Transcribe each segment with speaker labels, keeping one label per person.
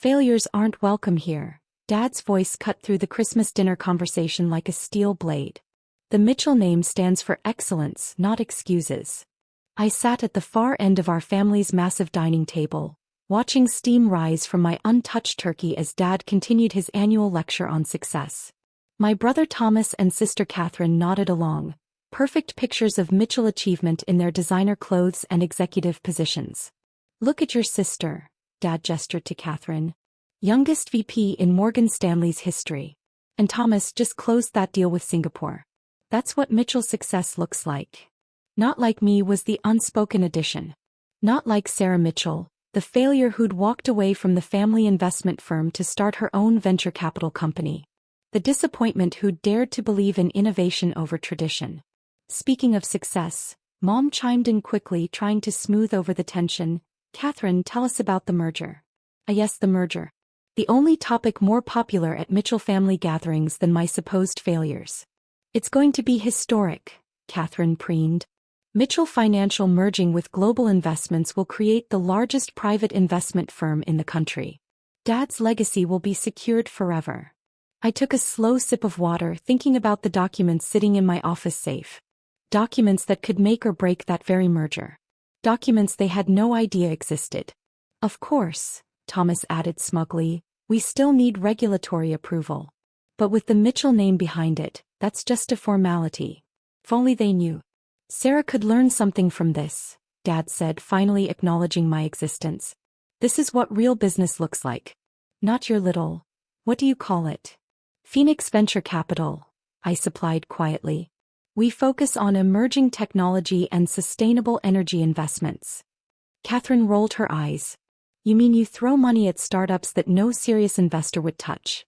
Speaker 1: Failures aren't welcome here. Dad's voice cut through the Christmas dinner conversation like a steel blade. The Mitchell name stands for excellence, not excuses. I sat at the far end of our family's massive dining table, watching steam rise from my untouched turkey as Dad continued his annual lecture on success. My brother Thomas and sister Catherine nodded along, perfect pictures of Mitchell achievement in their designer clothes and executive positions. "Look at your sister," Dad gestured to Catherine. "Youngest VP in Morgan Stanley's history. And Thomas just closed that deal with Singapore. That's what Mitchell's success looks like." Not like me was the unspoken addition. Not like Sarah Mitchell, the failure who'd walked away from the family investment firm to start her own venture capital company. The disappointment who'd dared to believe in innovation over tradition. Speaking of success, Mom chimed in quickly, trying to smooth over the tension. "Catherine, tell us about the merger." Yes, the merger. The only topic more popular at Mitchell family gatherings than my supposed failures. "It's going to be historic," Catherine preened. "Mitchell Financial merging with Global Investments will create the largest private investment firm in the country. Dad's legacy will be secured forever." I took a slow sip of water, thinking about the documents sitting in my office safe. Documents that could make or break that very merger. Documents they had no idea existed. "Of course," Thomas added smugly, "we still need regulatory approval. But with the Mitchell name behind it, that's just a formality. If only they knew." "Sarah could learn something from this," Dad said, finally acknowledging my existence. "This is what real business looks like. Not your little, what do you call it? Phoenix Venture Capital," I supplied quietly. "We focus on emerging technology and sustainable energy investments." Catherine rolled her eyes. "You mean you throw money at startups that no serious investor would touch?"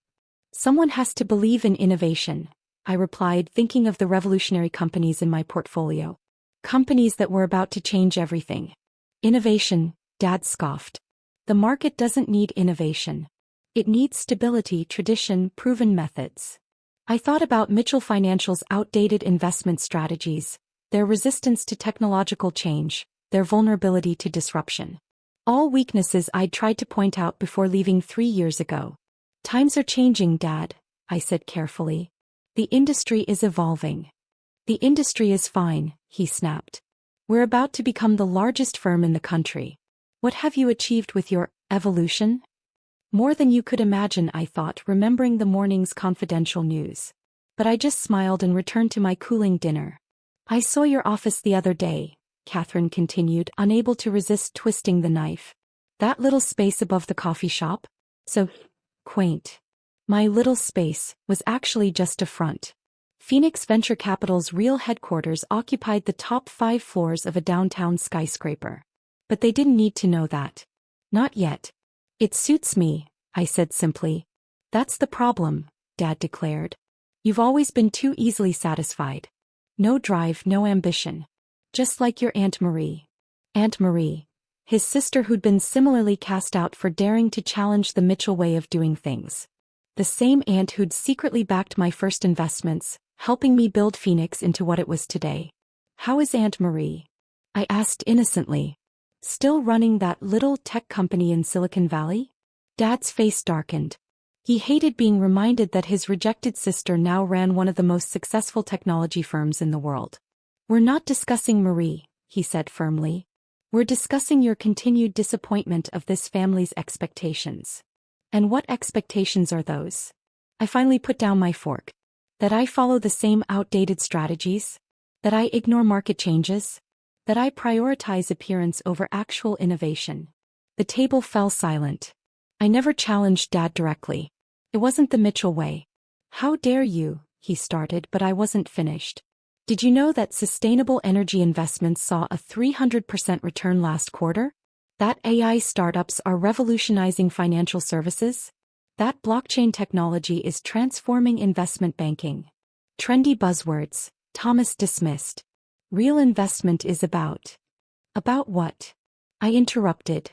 Speaker 1: "Someone has to believe in innovation," I replied, thinking of the revolutionary companies in my portfolio. Companies that were about to change everything. "Innovation," Dad scoffed. "The market doesn't need innovation. It needs stability, tradition, proven methods." I thought about Mitchell Financial's outdated investment strategies, their resistance to technological change, their vulnerability to disruption. All weaknesses I'd tried to point out before leaving 3 years ago. "Times are changing, Dad," I said carefully. "The industry is evolving." "The industry is fine," he snapped. "We're about to become the largest firm in the country. What have you achieved with your evolution?" "More than you could imagine," I thought, remembering the morning's confidential news. But I just smiled and returned to my cooling dinner. "I saw your office the other day," Catherine continued, unable to resist twisting the knife. "That little space above the coffee shop? So quaint." My little space was actually just a front. Phoenix Venture Capital's real headquarters occupied the top 5 floors of a downtown skyscraper. But they didn't need to know that. "Not yet. It suits me," I said simply. "That's the problem," Dad declared. "You've always been too easily satisfied. No drive, no ambition. Just like your Aunt Marie." Aunt Marie, his sister who'd been similarly cast out for daring to challenge the Mitchell way of doing things. The same aunt who'd secretly backed my first investments, helping me build Phoenix into what it was today. "How is Aunt Marie?" I asked innocently. "Still running that little tech company in Silicon Valley?" Dad's face darkened. He hated being reminded that his rejected sister now ran one of the most successful technology firms in the world. "We're not discussing Marie," he said firmly. "We're discussing your continued disappointment of this family's expectations." "And what expectations are those?" I finally put down my fork. "That I follow the same outdated strategies? That I ignore market changes? That I prioritize appearance over actual innovation?" The table fell silent. I never challenged Dad directly. It wasn't the Mitchell way. "How dare you," he started, but I wasn't finished. "Did you know that sustainable energy investments saw a 300% return last quarter? That AI startups are revolutionizing financial services? That blockchain technology is transforming investment banking?" Trendy buzzwords, Thomas dismissed. "Real investment is about." "About what?" I interrupted.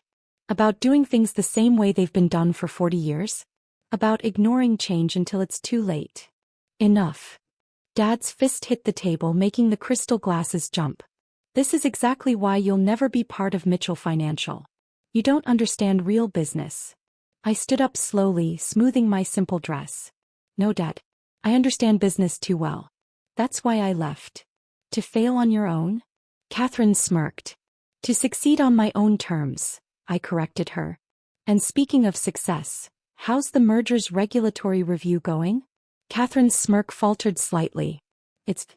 Speaker 1: "About doing things the same way they've been done for 40 years? About ignoring change until it's too late." "Enough." Dad's fist hit the table, making the crystal glasses jump. "This is exactly why you'll never be part of Mitchell Financial. You don't understand real business. I stood up slowly, smoothing my simple dress. No, Dad. I understand business too well. That's why I left. To fail on your own? Catherine smirked. To succeed on my own terms, I corrected her. And speaking of success, how's the merger's regulatory review going? Catherine's smirk faltered slightly. It's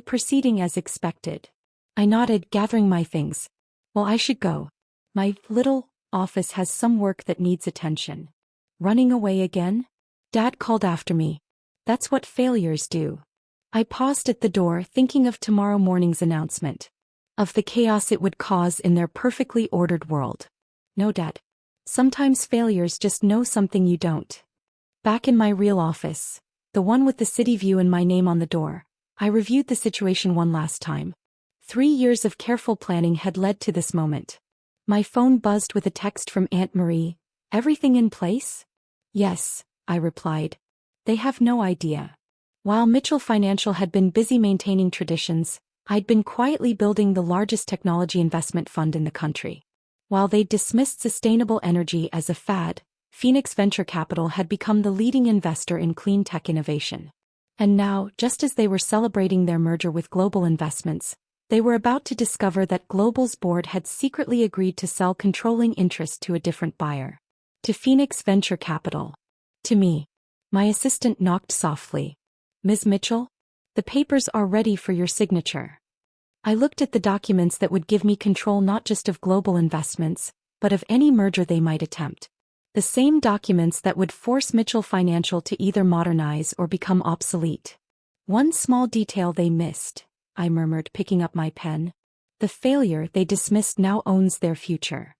Speaker 1: proceeding as expected. I nodded, gathering my things. Well, I should go. My little office has some work that needs attention. Running away again? Dad called after me. That's what failures do. I paused at the door, thinking of tomorrow morning's announcement. Of the chaos it would cause in their perfectly ordered world. No, Dad. Sometimes failures just know something you don't. Back in my real office, the one with the city view and my name on the door, I reviewed the situation one last time. 3 years of careful planning had led to this moment. My phone buzzed with a text from Aunt Marie. Everything in place? Yes, I replied. They have no idea. While Mitchell Financial had been busy maintaining traditions, I'd been quietly building the largest technology investment fund in the country. While they dismissed sustainable energy as a fad, Phoenix Venture Capital had become the leading investor in clean tech innovation. And now, just as they were celebrating their merger with Global Investments, they were about to discover that Global's board had secretly agreed to sell controlling interest to a different buyer. To Phoenix Venture Capital. To me. My assistant knocked softly. Ms. Mitchell? The papers are ready for your signature. I looked at the documents that would give me control not just of Global Investments, but of any merger they might attempt. The same documents that would force Mitchell Financial to either modernize or become obsolete. One small detail they missed, I murmured, picking up my pen. The failure they dismissed now owns their future.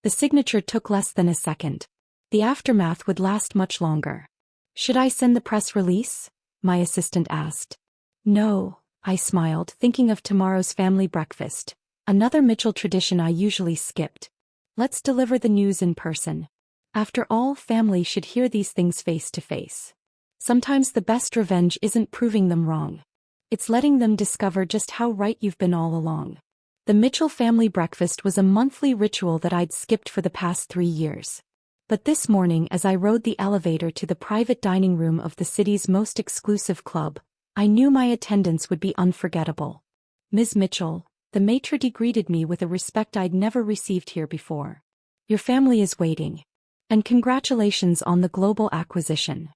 Speaker 1: The signature took less than a second. The aftermath would last much longer. Should I send the press release? My assistant asked. No, I smiled, thinking of tomorrow's family breakfast, another Mitchell tradition I usually skipped. Let's deliver the news in person. After all, family should hear these things face to face. Sometimes the best revenge isn't proving them wrong. It's letting them discover just how right you've been all along. The Mitchell family breakfast was a monthly ritual that I'd skipped for the past 3 years. But this morning, as I rode the elevator to the private dining room of the city's most exclusive club, I knew my attendance would be unforgettable. Ms. Mitchell, the maitre d' greeted me with a respect I'd never received here before. Your family is waiting. And congratulations on the global acquisition.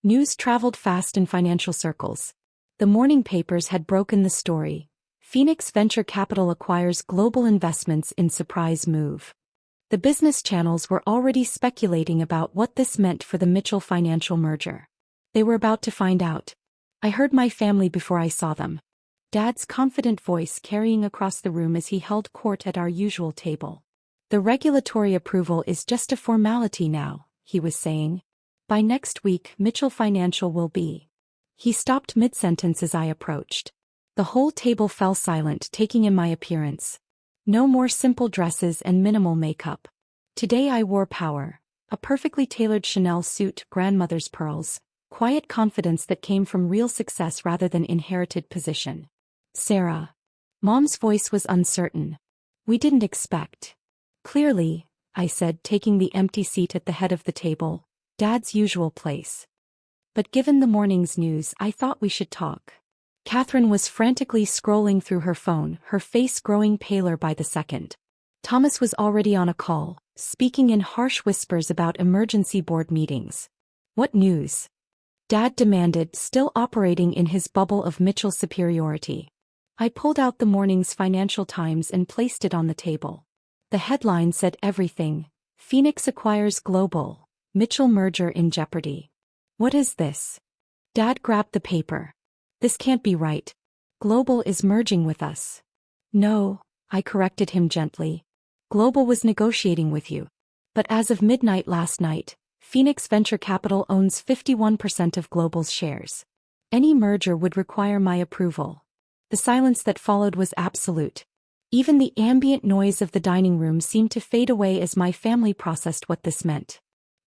Speaker 1: News traveled fast in financial circles. The morning papers had broken the story. Phoenix Venture Capital acquires Global Investments in surprise move. The business channels were already speculating about what this meant for the Mitchell Financial merger. They were about to find out. I heard my family before I saw them. Dad's confident voice carrying across the room as he held court at our usual table. The regulatory approval is just a formality now, he was saying. By next week, Mitchell Financial will be. He stopped mid-sentence as I approached. The whole table fell silent, taking in my appearance. No more simple dresses and minimal makeup. Today I wore power, a perfectly tailored Chanel suit, grandmother's pearls, quiet confidence that came from real success rather than inherited position. Sarah. Mom's voice was uncertain. We didn't expect. Clearly, I said, taking the empty seat at the head of the table, Dad's usual place. But given the morning's news, I thought we should talk. Catherine was frantically scrolling through her phone, her face growing paler by the second. Thomas was already on a call, speaking in harsh whispers about emergency board meetings. What news? Dad demanded, still operating in his bubble of Mitchell superiority. I pulled out the morning's Financial Times and placed it on the table. The headline said everything. Phoenix acquires Global. Mitchell merger in jeopardy. What is this? Dad grabbed the paper. This can't be right. Global is merging with us. No, I corrected him gently. Global was negotiating with you. But as of midnight last night, Phoenix Venture Capital owns 51% of Global's shares. Any merger would require my approval. The silence that followed was absolute. Even the ambient noise of the dining room seemed to fade away as my family processed what this meant.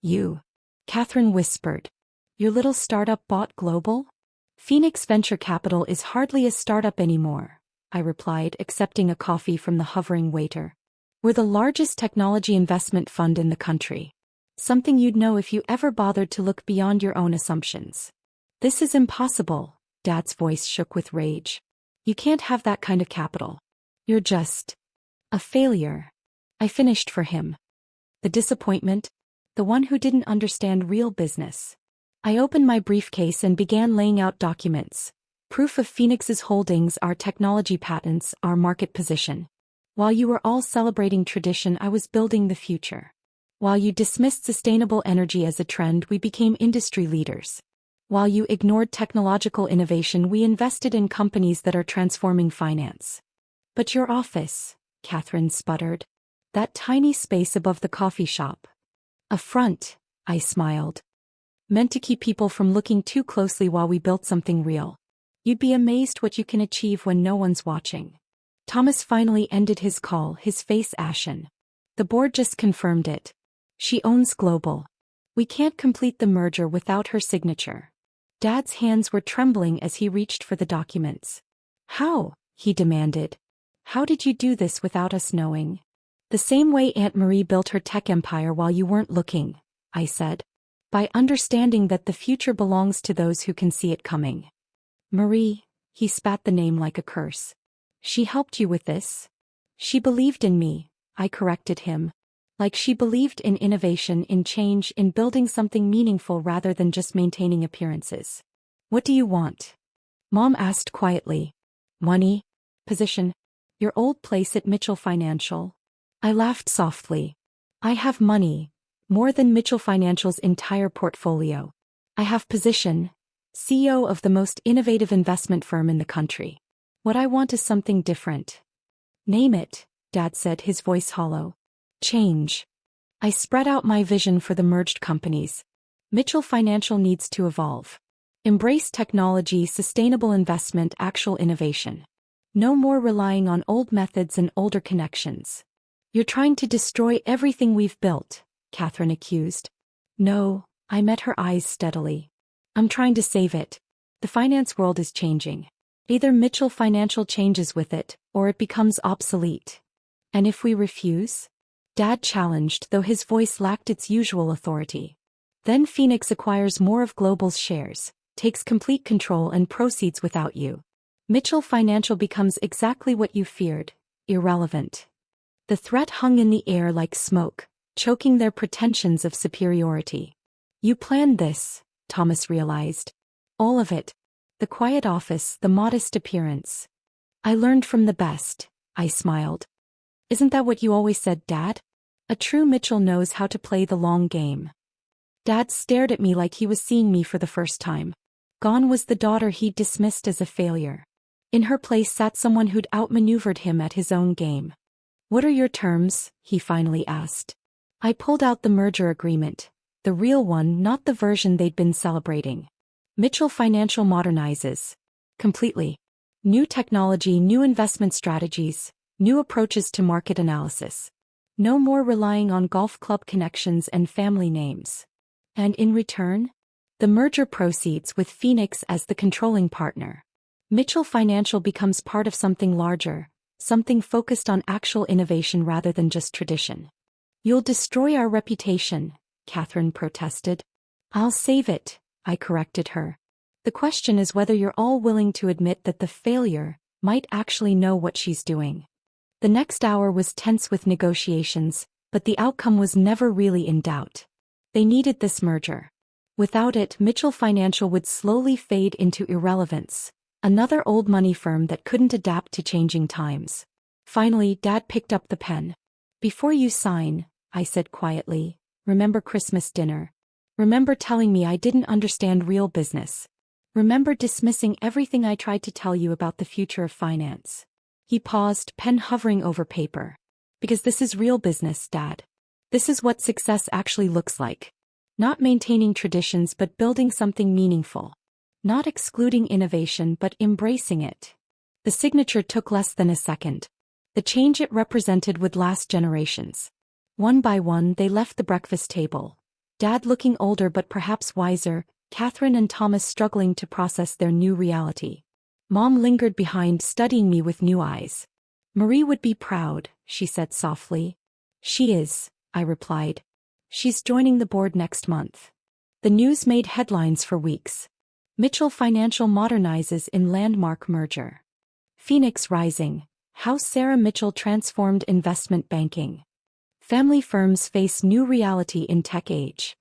Speaker 1: You. Catherine whispered. Your little startup bought Global? Phoenix Venture Capital is hardly a startup anymore, I replied, accepting a coffee from the hovering waiter. We're the largest technology investment fund in the country. Something you'd know if you ever bothered to look beyond your own assumptions. This is impossible, Dad's voice shook with rage. You can't have that kind of capital. You're just a failure. I finished for him. The disappointment? The one who didn't understand real business. I opened my briefcase and began laying out documents. Proof of Phoenix's holdings, our technology patents, our market position. While you were all celebrating tradition, I was building the future. While you dismissed sustainable energy as a trend, we became industry leaders. While you ignored technological innovation, we invested in companies that are transforming finance. But your office, Catherine sputtered. That tiny space above the coffee shop. A front, I smiled. Meant to keep people from looking too closely while we built something real. You'd be amazed what you can achieve when no one's watching. Thomas finally ended his call, his face ashen. The board just confirmed it. She owns Global. We can't complete the merger without her signature. Dad's hands were trembling as he reached for the documents. How? He demanded. How did you do this without us knowing? The same way Aunt Marie built her tech empire while you weren't looking, I said. By understanding that the future belongs to those who can see it coming. Marie, he spat the name like a curse. She helped you with this? She believed in me, I corrected him. Like she believed in innovation, in change, in building something meaningful rather than just maintaining appearances. What do you want? Mom asked quietly. Money? Position? Your old place at Mitchell Financial? I laughed softly. I have money. More than Mitchell Financial's entire portfolio. I have position. CEO of the most innovative investment firm in the country. What I want is something different. Name it, Dad said, his voice hollow. Change. I spread out my vision for the merged companies. Mitchell Financial needs to evolve. Embrace technology, sustainable investment, actual innovation. No more relying on old methods and older connections. You're trying to destroy everything we've built, Catherine accused. No, I met her eyes steadily. I'm trying to save it. The finance world is changing. Either Mitchell Financial changes with it, or it becomes obsolete. And if we refuse? Dad challenged, though his voice lacked its usual authority. Then Phoenix acquires more of Global's shares, takes complete control and proceeds without you. Mitchell Financial becomes exactly what you feared, irrelevant. The threat hung in the air like smoke, choking their pretensions of superiority. You planned this, Thomas realized. All of it. The quiet office, the modest appearance. I learned from the best, I smiled. Isn't that what you always said, Dad? A true Mitchell knows how to play the long game. Dad stared at me like he was seeing me for the first time. Gone was the daughter he'd dismissed as a failure. In her place sat someone who'd outmaneuvered him at his own game. What are your terms? He finally asked. I pulled out the merger agreement. The real one, not the version they'd been celebrating. Mitchell Financial modernizes. Completely. New technology, new investment strategies, new approaches to market analysis. No more relying on golf club connections and family names. And in return? The merger proceeds with Phoenix as the controlling partner. Mitchell Financial becomes part of something larger, something focused on actual innovation rather than just tradition. You'll destroy our reputation, Catherine protested. I'll save it, I corrected her. The question is whether you're all willing to admit that the failure might actually know what she's doing. The next hour was tense with negotiations, but the outcome was never really in doubt. They needed this merger. Without it, Mitchell Financial would slowly fade into irrelevance, another old money firm that couldn't adapt to changing times. Finally, Dad picked up the pen. Before you sign, I said quietly, remember Christmas dinner. Remember telling me I didn't understand real business. Remember dismissing everything I tried to tell you about the future of finance. He paused, pen hovering over paper. Because this is real business, Dad. This is what success actually looks like. Not maintaining traditions but building something meaningful. Not excluding innovation but embracing it. The signature took less than a second. The change it represented would last generations. One by one they left the breakfast table. Dad looking older but perhaps wiser, Catherine and Thomas struggling to process their new reality. Mom lingered behind, studying me with new eyes. Marie would be proud, she said softly. She is, I replied. She's joining the board next month. The news made headlines for weeks. Mitchell Financial modernizes in landmark merger. Phoenix rising. How Sarah Mitchell transformed investment banking. Family firms face new reality in tech age.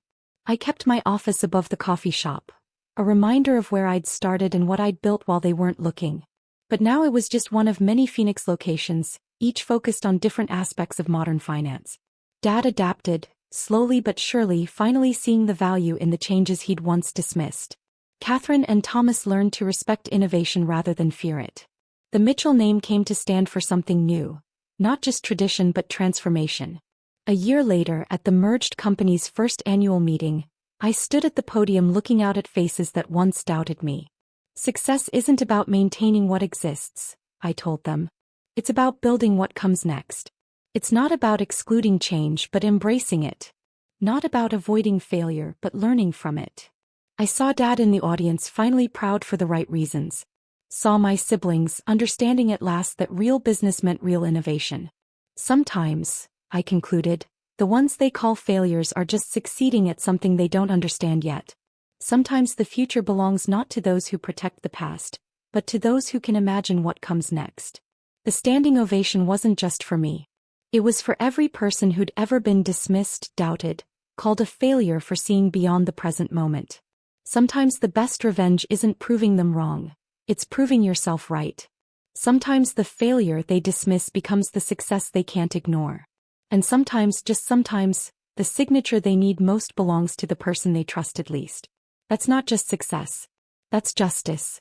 Speaker 1: I kept my office above the coffee shop, a reminder of where I'd started and what I'd built while they weren't looking. But now it was just one of many Phoenix locations, each focused on different aspects of modern finance. Dad adapted, slowly but surely, finally seeing the value in the changes he'd once dismissed. Catherine and Thomas learned to respect innovation rather than fear it. The Mitchell name came to stand for something new, not just tradition but transformation. A year later, at the merged company's first annual meeting, I stood at the podium looking out at faces that once doubted me. Success isn't about maintaining what exists, I told them. It's about building what comes next. It's not about excluding change but embracing it. Not about avoiding failure but learning from it. I saw Dad in the audience, finally proud for the right reasons. Saw my siblings understanding at last that real business meant real innovation. Sometimes, I concluded, the ones they call failures are just succeeding at something they don't understand yet. Sometimes the future belongs not to those who protect the past, but to those who can imagine what comes next. The standing ovation wasn't just for me. It was for every person who'd ever been dismissed, doubted, called a failure for seeing beyond the present moment. Sometimes the best revenge isn't proving them wrong. It's proving yourself right. Sometimes the failure they dismiss becomes the success they can't ignore. And sometimes, just sometimes, the signature they need most belongs to the person they trusted least. That's not just success. That's justice.